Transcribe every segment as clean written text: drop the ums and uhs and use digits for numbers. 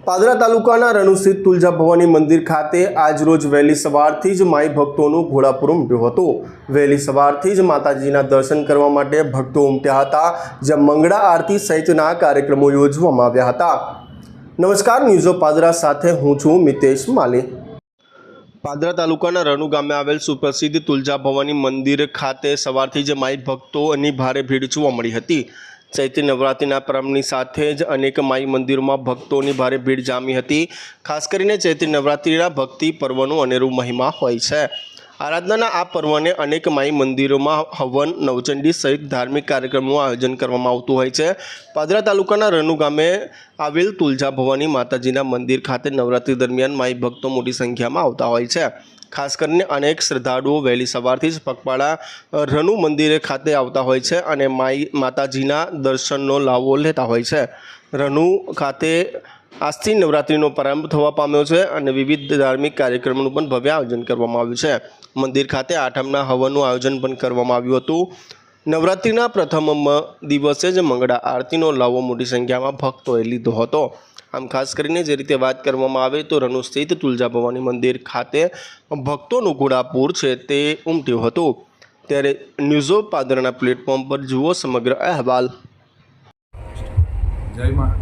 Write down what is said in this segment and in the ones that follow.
પાદરા તાલુકાના રણુ સ્થિત તુલજા ભવાની મંદિર ખાતે આજરોજ વહેલી સવારથી જ માઈ ભક્તોનું ઘોડાપુર ઉમટ્યું હતું। વહેલી સવારથી જ માતાજીના દર્શન કરવા માટે ભક્તો ઉમટ્યા હતા, જ્યાં મંગળા આરતી સહિતના કાર્યક્રમો યોજવામાં આવ્યા હતા। નમસ્કાર, ન્યૂઝ ઓફ પાદરા સાથે હું છું મિતેશ માલી। પાદરા તાલુકાના રણુ ગામે આવેલ સુપ્રસિદ્ધ તુલજા ભવાની મંદિર ખાતે સવારથી જ માઈ ભક્તોની ભારે ભીડ જોવા મળી હતી। ચૈત્રી નવરાત્રિના પ્રારંભની સાથે જ અનેક માઈ મંદિરોમાં ભક્તોની ભારે ભીડ જામી હતી। ખાસ કરીને ચૈત્રી નવરાત્રિના ભક્તિ પર્વનું અનેરું મહિમા હોય છે। આરાધનાના આ પર્વને અનેક માઈ મંદિરોમાં હવન, નવચંડી સહિત ધાર્મિક કાર્યક્રમોનું આયોજન કરવામાં આવતું હોય છે। પાદરા તાલુકાના રણુ ગામે આવેલ તુલજા ભવાની માતાજીના મંદિર ખાતે નવરાત્રિ દરમિયાન માઈ ભક્તો મોટી સંખ્યામાં આવતા હોય છે। ખાસ કરીને અનેક શ્રદ્ધાળુઓ વહેલી સવારથી જ પગપાળા રણુ મંદિરે ખાતે આવતા હોય છે અને માતાજીના દર્શનનો લાવો લેતા હોય છે। રણુ ખાતે આજથી નવરાત્રિનો પ્રારંભ થવા પામ્યો છે અને વિવિધ ધાર્મિક કાર્યક્રમોનું પણ ભવ્ય આયોજન કરવામાં આવ્યું છે। મંદિર ખાતે આઠમના હવનનું આયોજન પણ કરવામાં આવ્યું હતું। નવરાત્રિના પ્રથમ દિવસે જ મંગળા આરતીનો લાવો મોટી સંખ્યામાં ભક્તોએ લીધો હતો। આમ ખાસ કરીને જે રીતે વાત કરવામાં આવે તો રણુ સ્થિત તુલજા ભવાની મંદિર ખાતે ભક્તોનું ઘોડાપુર છે તે ઉમટ્યું હતું। ત્યારે ન્યૂઝ ઓફ પાદરાના પ્લેટફોર્મ પર જુઓ સમગ્ર અહેવાલ। જય માં।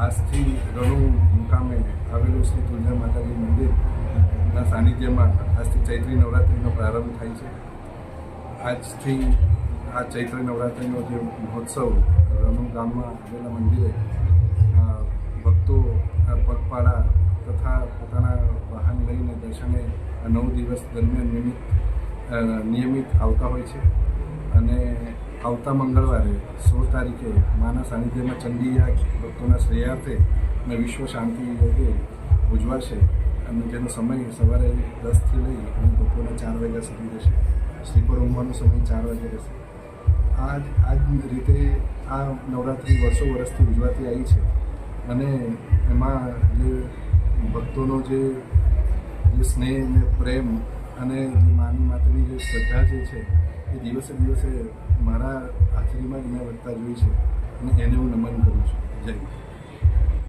આજથી રણુ મુકામે આવેલું શ્રી તુલજા માતાજી મંદિરના સાનિધ્યમાં આજથી ચૈત્રી નવરાત્રિનો પ્રારંભ થાય છે। આજથી આ ચૈત્રી નવરાત્રિનો જે મહોત્સવ રણુ ગામમાં આવેલા મંદિરે ભક્તો પગપાળા તથા પોતાના વાહન લઈને દર્શને 9 દિવસ દરમિયાન નિયમિત આવતા હોય છે અને આવતા મંગળવારે 16 તારીખે માના સાનિધ્યમાં ચંડીયાગ ભક્તોના શ્રેયાર્થે અને વિશ્વ શાંતિ યોગે ઉજવાશે અને જેનો સમય સવારે 10થી લઈ અને બપોરના 4 વાગ્યા સુધી રહેશે। સ્લીપર ઊંઘવાનો સમય 4 વાગે રહેશે। આ જ રીતે આ નવરાત્રિ વર્ષો વર્ષથી ઉજવાતી આવી છે અને એમાં જે ભક્તોનો જે સ્નેહ ને પ્રેમ અને જે માની માટેની જે શ્રદ્ધા જે છે એ દિવસે દિવસે મારા હાજરીમાં જ મેં વધતા જોઈ છે અને એને હું નમન કરું છું। જય